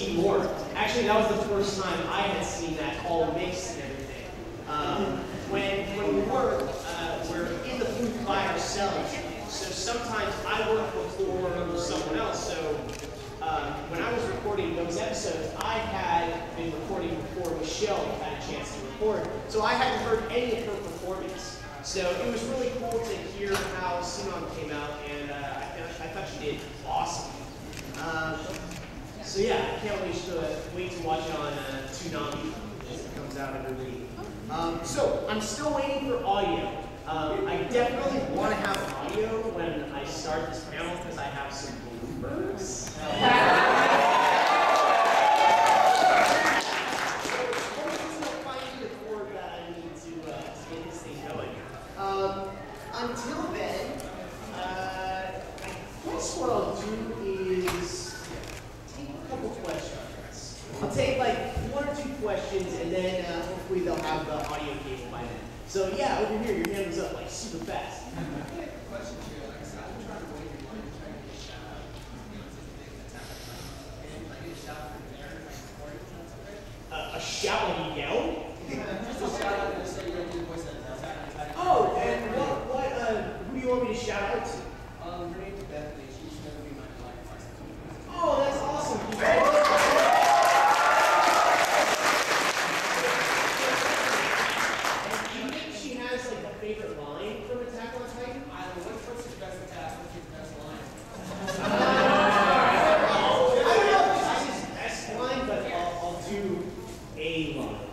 see more. Actually, that was the first time I had seen that all mixed and everything. When we work, we're in the booth by ourselves. So sometimes I work before someone else. So when I was recording those episodes, I had been recording before Michelle had a chance to record. So I hadn't heard any of her performance. So it was really cool to hear how Sinon came out, and I thought she did awesome. So yeah, I can't wait to watch it on Toonami as it comes out every week. So I'm still waiting for audio. I definitely want to have audio when I start this panel because I have some bloopers. So hopefully I'll find the chord that I need to get this thing going. Until then, I guess what I'll do is take a couple questions. I'll take like 1 or 2 questions, and then hopefully they'll have the audio cable by then. So yeah, over here, your hand was up like super fast. I have a question here. Like I said, I've been trying to wait in line to try to get a shout out. And I get a shout out from there if I record it, that's okay? A shout like you yell? Just a shout out and just say you're going to do the voice that does that. Oh, and who do you want me to shout out to? Her name's Bethany. She used to never be my life. Oh, that's awesome. Do you think she has like a favorite line from Attack on Titan? I don't know. What's your best attack? What's your best line? I don't know if this is his best line, but I'll do a line.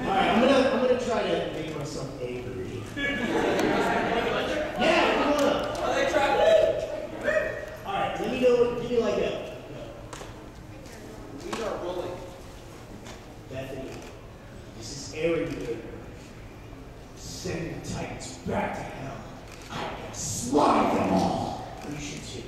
Alright, I'm gonna try to make myself angry. Yeah, come on up. Oh, they tried it. Alright, let me know. Give me like a. We are rolling. Bethany, this is Aaron here. Send the Titans back to hell. I can slaughter them all. You should too.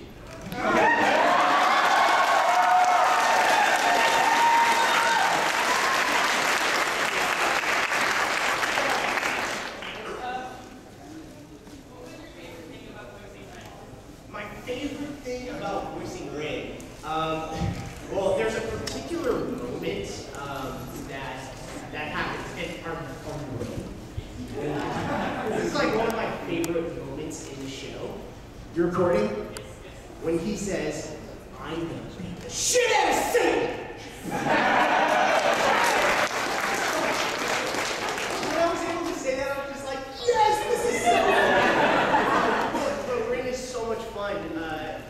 My favorite thing about voicing Ray, well, there's a particular moment that happens, and this is like one of my favorite moments in the show. You're recording? When he says, "I'm gonna beat the shit out of Satan!" When I was able to say that, I was just like, yes, this is so good. But Ring is so much fun.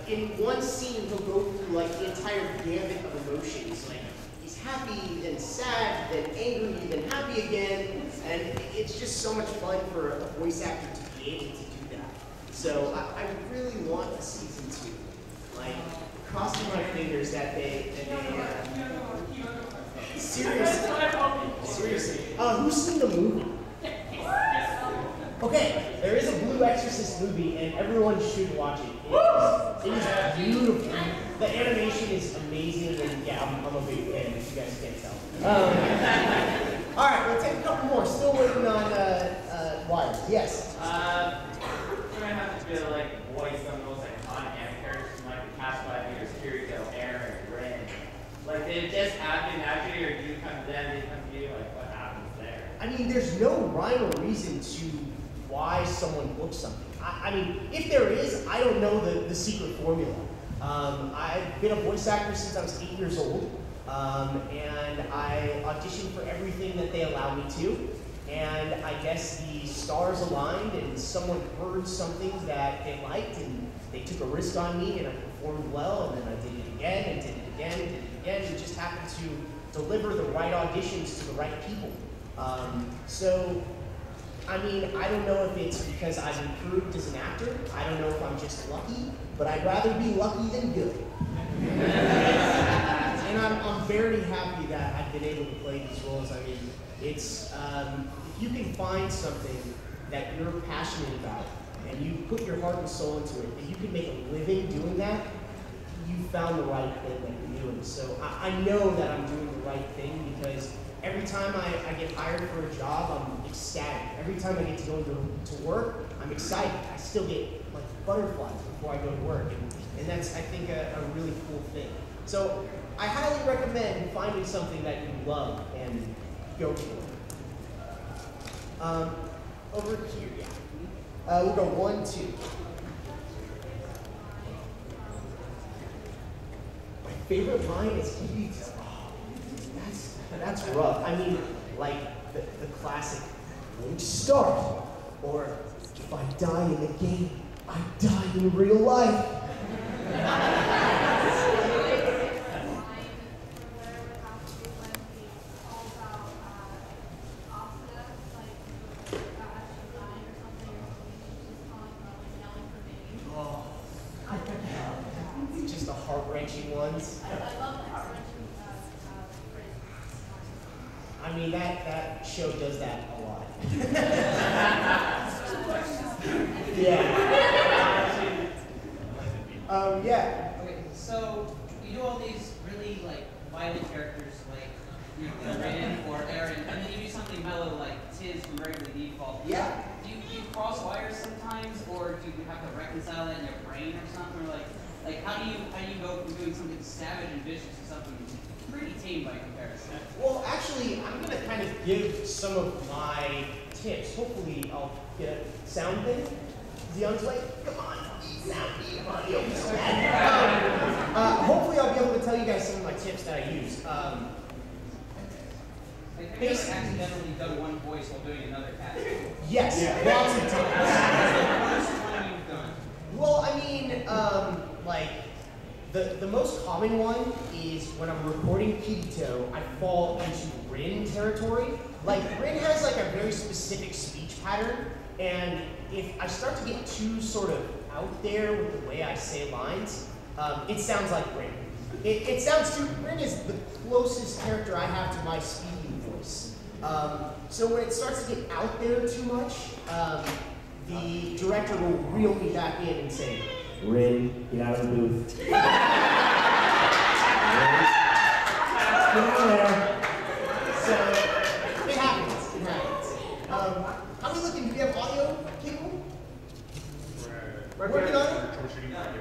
In one scene, he'll go through like the entire gamut of emotions. Like he's happy, then sad, then angry, then happy again, and it's just so much fun for a voice actor to be able to do that. So I really want a season 2. Like crossing my fingers that they seriously. Who's seen the movie? Okay, there is a Blue Exorcist movie, and everyone should watch it. It is beautiful. The animation is amazing, and yeah, I'm a big fan, if you guys can't tell. All right, we'll take a couple more. Still waiting on wires. Yes. We're gonna have to be like voice some of those iconic characters from like the past 5 years, Kirito, Aaron, Ren. Like did it just happen naturally, or do you come to them, they come to you? Like what happens there? I mean, there's no rhyme or reason to why someone books something. I mean, if there is, I don't know the secret formula. I've been a voice actor since I was 8 years old, and I auditioned for everything that they allowed me to. And I guess the stars aligned, and someone heard something that they liked, and they took a risk on me, and I performed well, and then I did it again, and did it again, and did it again, and just happened to deliver the right auditions to the right people. So, I mean, I don't know if it's because I've improved as an actor. I don't know if I'm just lucky, but I'd rather be lucky than good. And I'm very happy that I've been able to play these roles. I mean, it's, if you can find something that you're passionate about, and you put your heart and soul into it, and you can make a living doing that, you found the right thing that you're doing. So I know that I'm doing the right thing because every time I get hired for a job, I'm ecstatic. Every time I get to go to work, I'm excited. I still get like butterflies before I go to work, and that's, I think, a really cool thing. So I highly recommend finding something that you love and go for it. Over here, yeah. We'll go 1, 2. My favorite line is that's rough. I mean, like the classic, won't start, or if I die in the game, I die in real life. Just the heart-wrenching ones. I love the heart-wrenching phrase. I mean, that show does that a lot. Yeah. Yeah. Okay, so you do all these really like violent characters like Rin or Aaron, and then you do something mellow like Tiz from Bravely Default. Yeah. Do you cross wires sometimes, or do you have to reconcile that in your brain or something? Or like how do you go from doing something savage and vicious to something pretty tame by comparison? Well, actually, I'm going to kind of give some of my tips. Hopefully, I'll get a sound thing. Is he on his way? Come on. Sound. Come on. You'll be so bad. Hopefully, I'll be able to tell you guys some of my tips that I use. Have you ever accidentally done one voice while doing another task? Yes, lots of times. What's the worst one you've done? Well, I mean, like, the most common one is when I'm recording pt1, I fall into Rin territory. Like, Rin has like a very specific speech pattern, and if I start to get too sort of out there with the way I say lines, it sounds like Rin. It sounds too, Rin is the closest character I have to my speaking voice. So when it starts to get out there too much, the director will reel me back in and say, Rin, get out of the booth. Get there. So, it happens. How are we looking? Do we have audio capable? Working on it?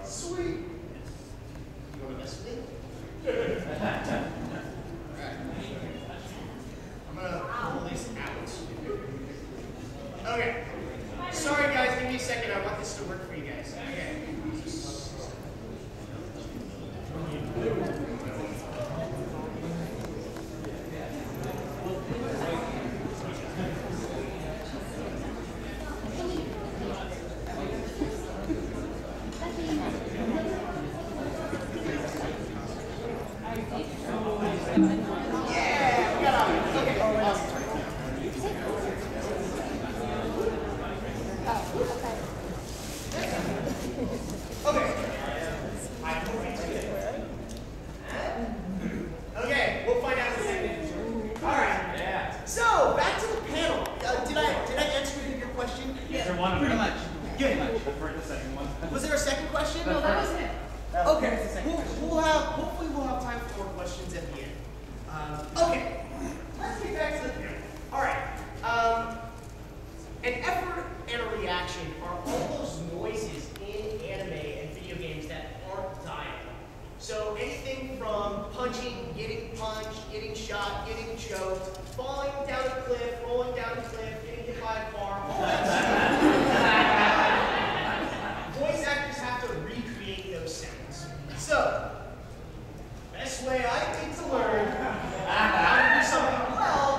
Sweet. You want to mess with me? I'm going to pull this out. Okay. Sorry guys, give me a second. I want this to work for you guys. Okay. Hopefully we'll have time for more questions at the end. Okay, let's get back to the panel. All right. An effort and a reaction are all those noises in anime and video games that aren't dialogue. So anything from punching, getting punched, getting shot, getting choked, falling down a cliff, rolling down a cliff, getting hit by a car, all that stuff. Voice actors have to recreate those sounds. So, best way I think to learn how to do something well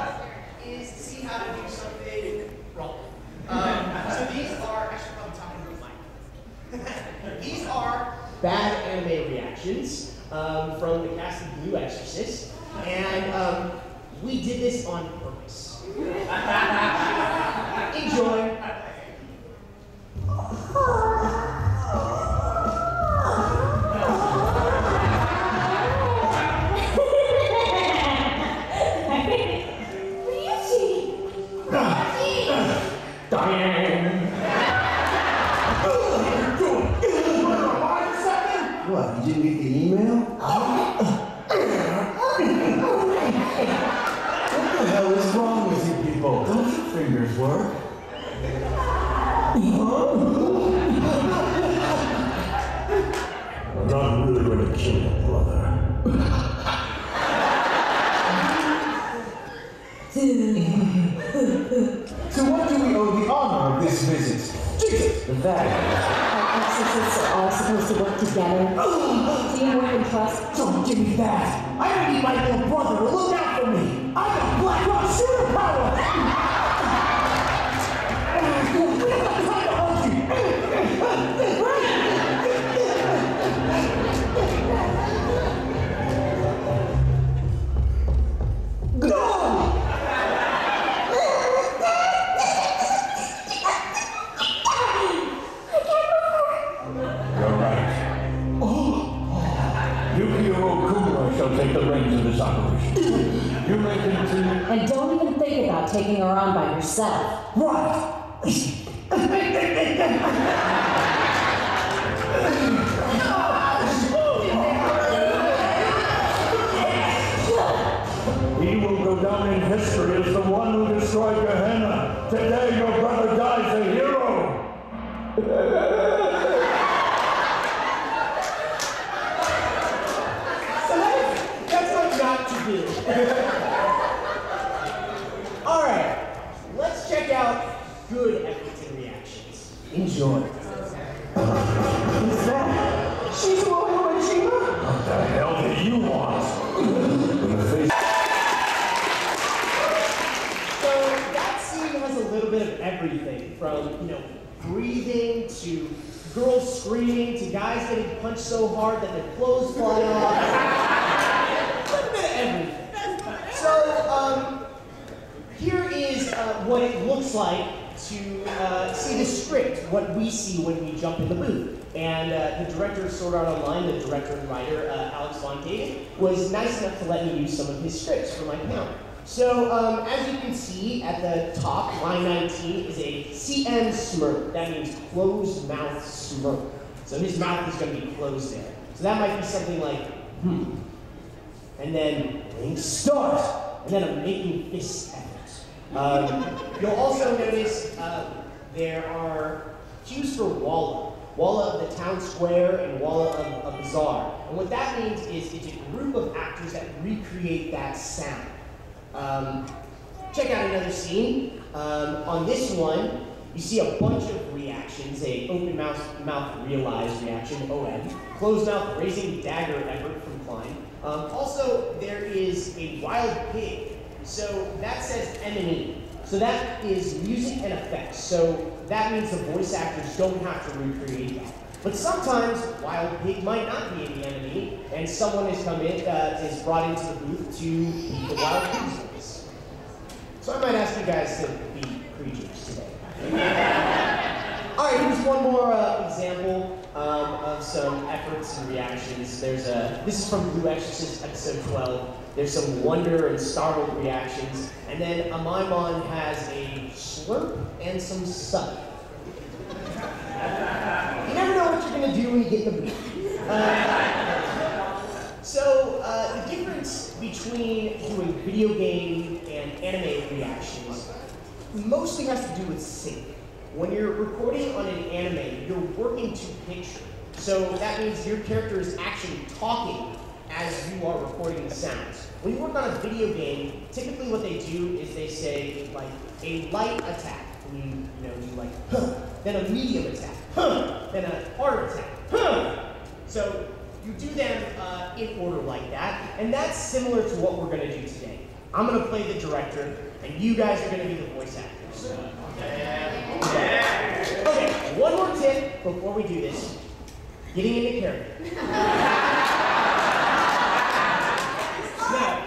is to see how to do something wrong. So these are, I should probably talk into the mic. These are bad anime reactions from the cast of Blue Exorcist, and we did this on purpose. Enjoy. What, you didn't get the email? What the hell is wrong with you people? Don't your fingers work? kill your brother. So what do we owe the honor of this visit? Jesus! The fact Our exorcists are all supposed to work together. Teamwork and trust. don't give me that! I don't need my little brother to look out for me! I'm a Black Rock superpower! We don't have time to argue! Take the reins of this operation. You may continue. And don't even think about taking her on by yourself. Right. He will go down in history as the one who destroyed Gehenna. Today your brother dies a hero. Alright, let's check out good Everton reactions. Enjoy. Who's that? She's Royal Regina? What the hell do you want? So that scene has a little bit of everything from, breathing to girls screaming to guys getting punched so hard that their clothes fly off. A little bit of everything. So, here is what it looks like to see the script, what we see when we jump in the booth. And the director of Sword Art Online, the director and writer, Alex Von David, was nice enough to let me use some of his scripts for my panel. So, as you can see at the top, line 19 is a CM smirk. That means closed mouth smirk. So his mouth is going to be closed there. So that might be something like, and then blink start, and then a making fist effort. You'll also notice there are cues for Walla. Walla of the town square and Walla of a bazaar. And what that means is it's a group of actors that recreate that sound. Check out another scene. On this one, you see a bunch of reactions. A open mouth realized reaction, OM. Closed mouth raising dagger effort from Klein. Also, there is a wild pig. So that says enemy. So that is music and effects. So that means the voice actors don't have to recreate that. But sometimes wild pig might not be an enemy, and someone is brought into the booth to be the wild pig's voice. So I might ask you guys to be creatures today. All right, here's one more example of some efforts and reactions. This is from Blue Exorcist episode 12. There's some wonder and startled reactions, and then Amaimon has a slurp and some suck. You never know what you're going to do when you get in the booth. The difference between doing video game and anime reactions mostly has to do with sync. When you're recording on an anime, you're working to picture. So that means your character is actually talking as you are recording the sounds. When you work on a video game, typically what they do is they say, like, a light attack. And you do like, huh, then a medium attack, huh, then a hard attack, huh. So you do them in order like that, and that's similar to what we're going to do today. I'm going to play the director, and you guys are going to be the voice actors. Okay, one more tip before we do this. Getting into character. Now,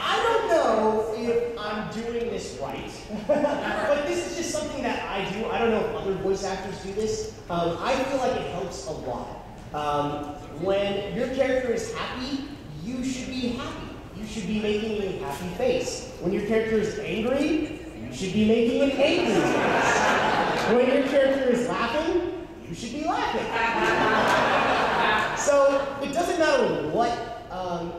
I don't know if I'm doing this right, but this is just something that I do. I don't know if other voice actors do this. I feel like it helps a lot. When your character is happy, you should be happy. You should be making a happy face. When your character is angry, you should be making an angry face. When your character is laughing, you should be laughing. So it doesn't matter what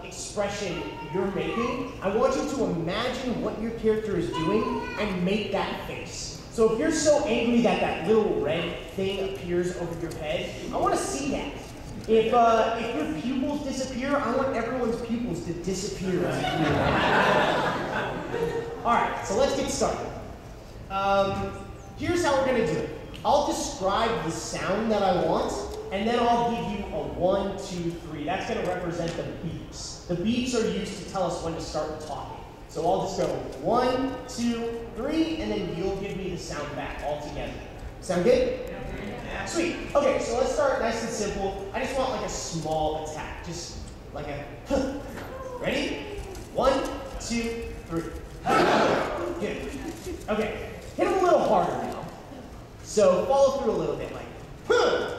expression you're making. I want you to imagine what your character is doing and make that face. So if you're so angry that that little red thing appears over your head, I want to see that. If your pupils disappear, I want everyone's pupils to disappear. All right, so let's get started. Here's how we're gonna do it. I'll describe the sound that I want, and then I'll give you a 1, 2, 3. That's gonna represent the beeps. The beeps are used to tell us when to start talking. So I'll just go 1, 2, 3, and then you'll give me the sound back all together. Sound good? Yeah. Sweet. Okay, so let's start nice and simple. I just want like a small attack, just like a huh. Ready? 1, 2, 3. Good. Okay, hit them a little harder now. So follow through a little bit, like huh.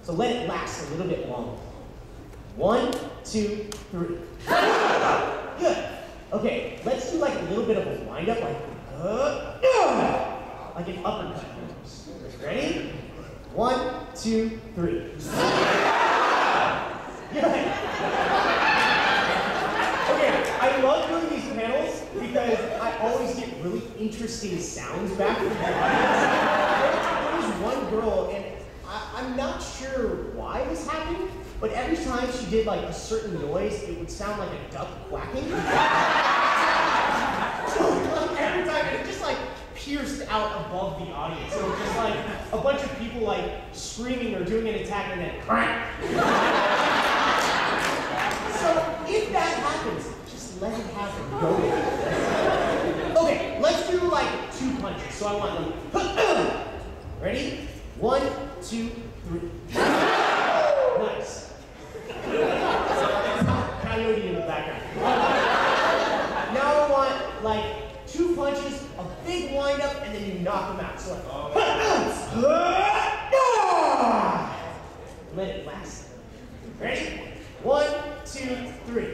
So let it last a little bit longer. 1, 2, 3. Good. Okay, let's do like a little bit of a wind up, like an uppercut. Ready? 1, 2, 3. Good. Okay, I love doing these panels because I always get really interesting sounds back from the audience. There was one girl, and I'm not sure why this happened, but every time she did like a certain noise, it would sound like a duck quacking. Every time, it just like pierced out above the audience. So just like a bunch of people like screaming or doing an attack and then crack. So if that happens, just let it happen. Go with it. Okay, let's do like 2 punches. So I want them. Ready? 1, 2, 3. Nice. Coyote in the background. Now I want like 2 punches, a big wind up, and then you knock them out. So like, let it last. Ready? 1, 2, 3.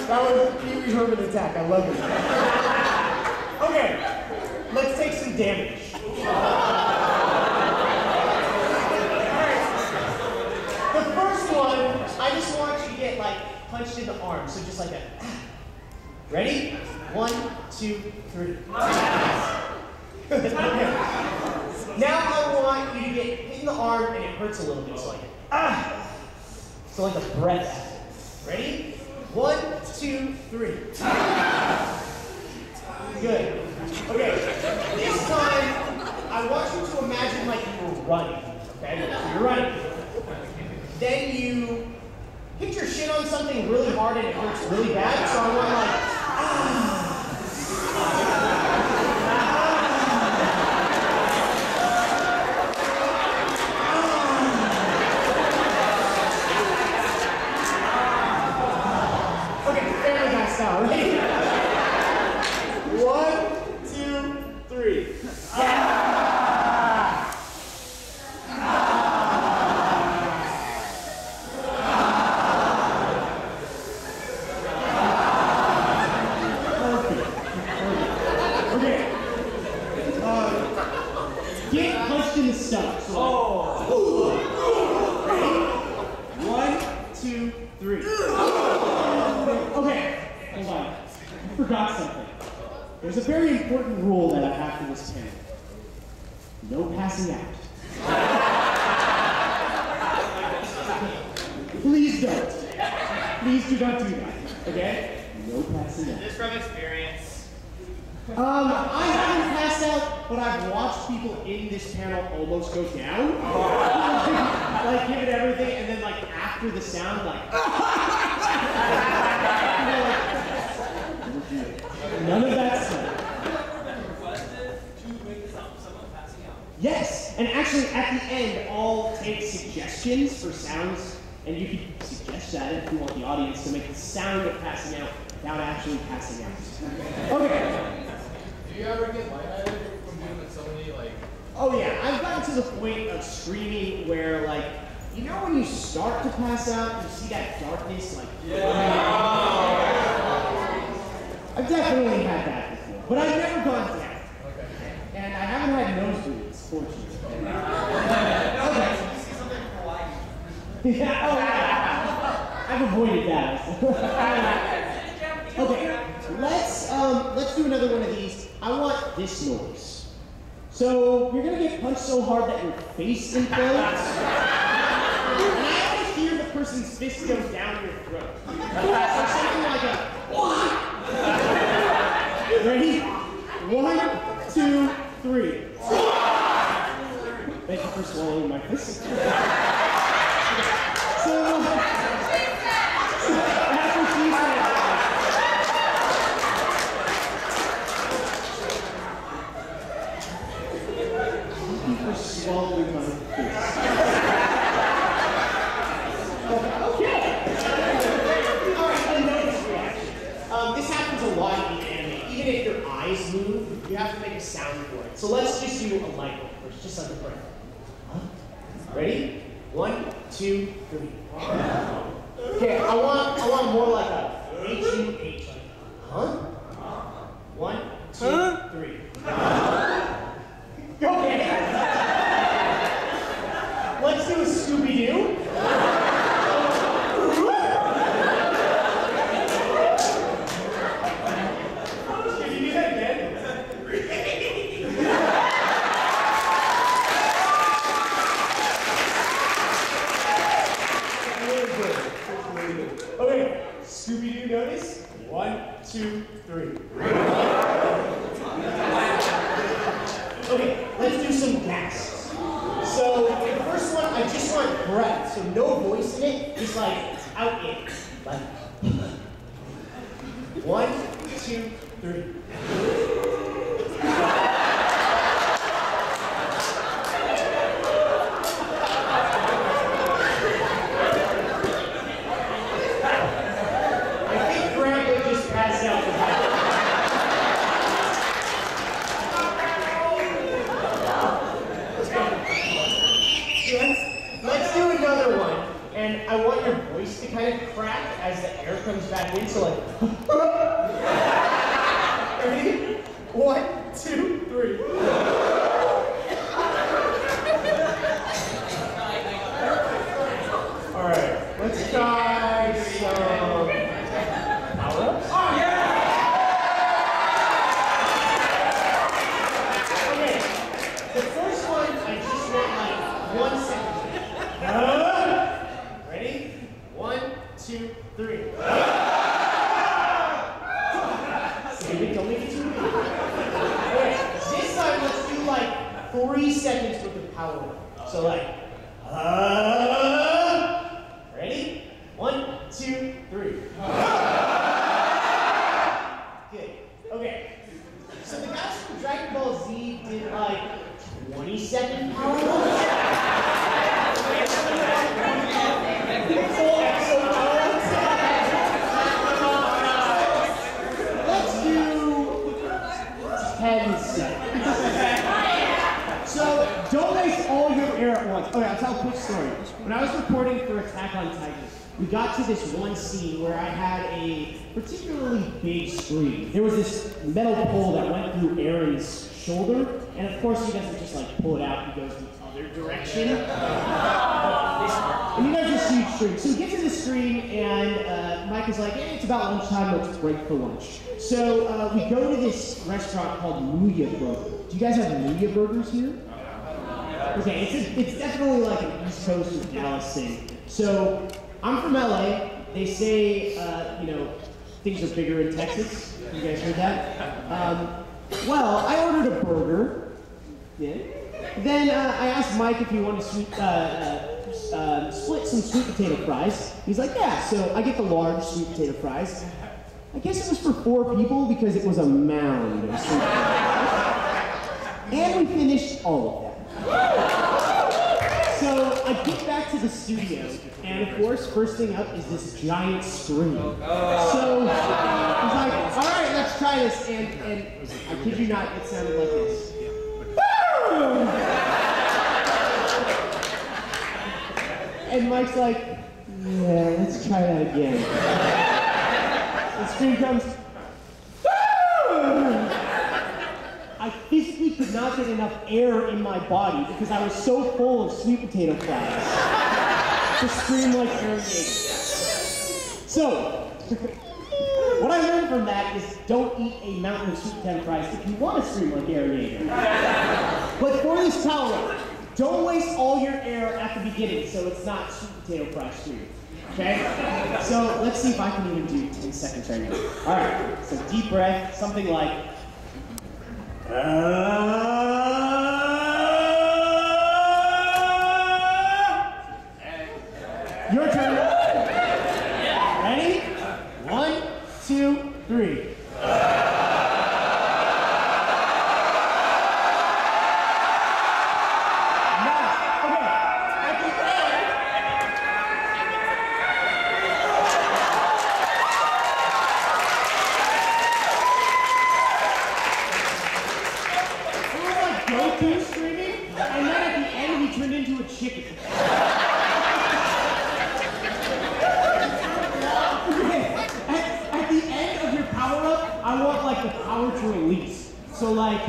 That was a Pee Wee Herman attack. I love it. Okay, let's take some damage. The first one, I just want you to get like punched in the arm. So just like that. Ready? 1, 2, 3. Now I want you to get hit in the arm and it hurts a little bit. So like so like a breath. Ready? 1, 2, 3. Good. Okay. This time, I want you to imagine like you were running. Okay? So you're running. Then you hit your shin on something really hard and it hurts really bad. So I want like now, ready? 1, 2, 3. Okay. Get punched in the stomach. So ready? 1, 2, 3. Okay. Hold on. I forgot something. There's a very important rule that I have for this panel. No passing out. Please don't. Please do not do that. Okay? No passing out. Just from experience. I haven't passed out, but I've watched people in this panel almost go down. Like give it everything, and then like after the sound, like none of that stuff. Requested to make this up someone passing out. Yes, and actually at the end, I'll take suggestions for sounds, and you can suggest that if you want the audience to make the sound of passing out without actually passing out. Okay. Do you ever get lightheaded from doing so many like? Oh yeah, I've gotten to the point of screaming where like, you know when you start to pass out, you see that darkness like. Yeah. I've definitely had that before, but I've never gone down. Okay. And I haven't had nosebleeds, fortunately. Okay. Yeah, oh yeah. I've avoided that. Okay, let's do another one of these. I want want this noise. So you're gonna get punched so hard that your face implodes. And I always hear the person's fist go down your throat. So something like a what? Ready? 1, 2, 3. Thank you for swallowing my fist. So that's what she said. Thank you for swallowing my fist. Okay. All right, a notice reaction. This happens a lot in anime. Even if your eyes move, you have to make a sound for it. So let's just do a light one first, just like a breath. Huh? Ready? 1, 2, 3. Okay, I want more like a H-U-H. Huh? 1, 2, 3. Okay. Let's do a Scooby-Doo. Can you do that again? Okay, Scooby-Doo notice? 1, 2, 3. Okay, let's do some gasps. So, the first one, I just want breath. So no voice in it, just like out in. Like 1, 2, 3. Let's do another one, and I want your voice to kind of crack as the air comes back in, so like, ready? 1, 2, 3. All right, let's try some power-ups. Oh, yeah! Okay, the first one, I just want like 1 second. Ready? 1, 2, 3. Save it, don't make it too big. Okay, this time let's do like 3 seconds worth of power. So like, ready? 1, 2, 3. Good. Okay. So the guys from Dragon Ball Z did like 20-second power. Let's do 10 seconds. So don't waste all your air at once. Okay, I'll tell a quick story. When I was recording for Attack on Titan, we got to this one scene where I had a particularly big screen. There was this metal pole that went through Aaron's shoulder, and of course he doesn't just like pull it out, he goes the other direction. And you guys just huge screen. So we get to the screen, and Mike is like, hey, it's about lunchtime, let's break for lunch. So we go to this restaurant called Muya Burger. Do you guys have Muya Burgers here? Okay, it's definitely like an East Coast or Dallas thing. So I'm from LA. They say, you know, things are bigger in Texas. You guys heard that? Well, I ordered a burger. Yeah. Then I asked Mike if he wanted to split some sweet potato fries. He's like, yeah. So I get the large sweet potato fries. I guess it was for 4 people because it was a mound of sweet potatoes. And we finished all of them. So I get back to the studio, and of course, first thing up is this giant screen. So he's like, all right, let's try this. And I kid you not, it sounded like this. And Mike's like, yeah, let's try that again. The screen comes, I physically could not get enough air in my body because I was so full of sweet potato fries to scream like Aaron Yeager. So, what I learned from that is don't eat a mountain of sweet potato fries if you want to scream like Aaron Yeager. But for this power-up, don't waste all your air at the beginning so it's not sweet potato fry scream. Okay? So let's see if I can even do 10 seconds right now. All right, so deep breath, something like... Your turn. Ready? 1, 2, 3. To release. So like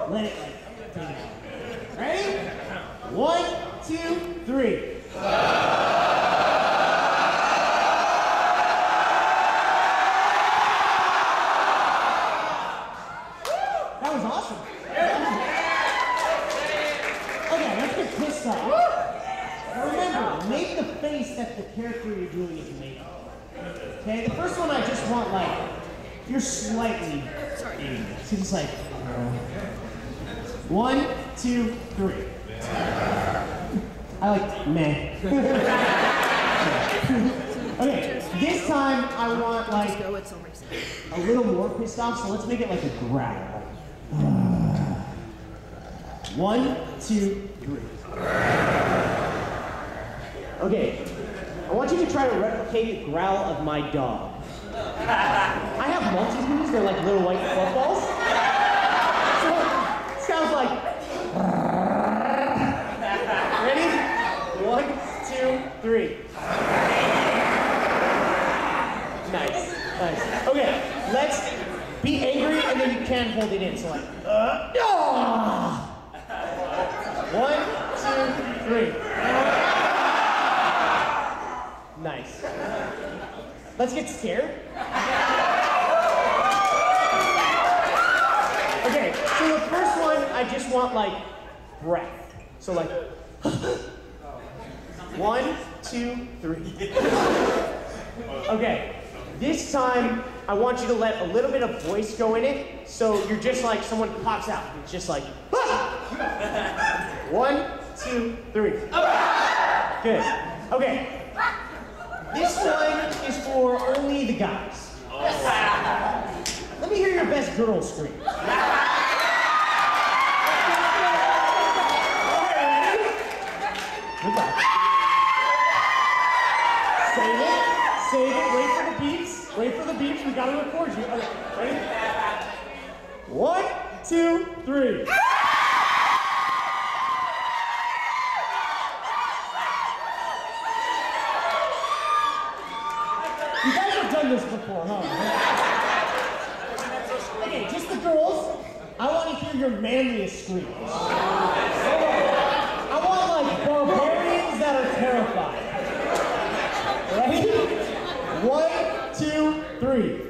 let it ready? 1, 2, 3. That was awesome. Okay, let's get pissed off. Remember, make the face that the character you're doing is making. Okay, the first one I just want like, you're slightly angry. So just like, 1, 2, 3. I like meh. Okay, this time I want like a little more pissed off, so let's make it like a growl. 1, 2, 3. Okay, I want you to try to replicate the growl of my dog. I have multi-moves, they're like little white footballs. So, it sounds like... Ready? 1, 2, 3. Nice, nice. Okay, let's be angry and then you can hold it in, so like... 1, 2, 3. Nice. Let's get scared. Okay, so the first one, I just want like breath. So like 1, 2, 3. Okay, this time I want you to let a little bit of voice go in it. So you're just like someone pops out. It's just like 1, 2, 3. Good. Okay. This one is for only the guys. Let me hear your best girl scream. Good luck. Save it. Save it. Wait for the beeps. Wait for the beeps. We gotta record you. Okay. Ready? 1, 2, 3. You guys have done this before, huh? Okay, just the girls. I want to hear your manliest screams. I want like barbarians that are terrified. Ready? 1, 2, 3.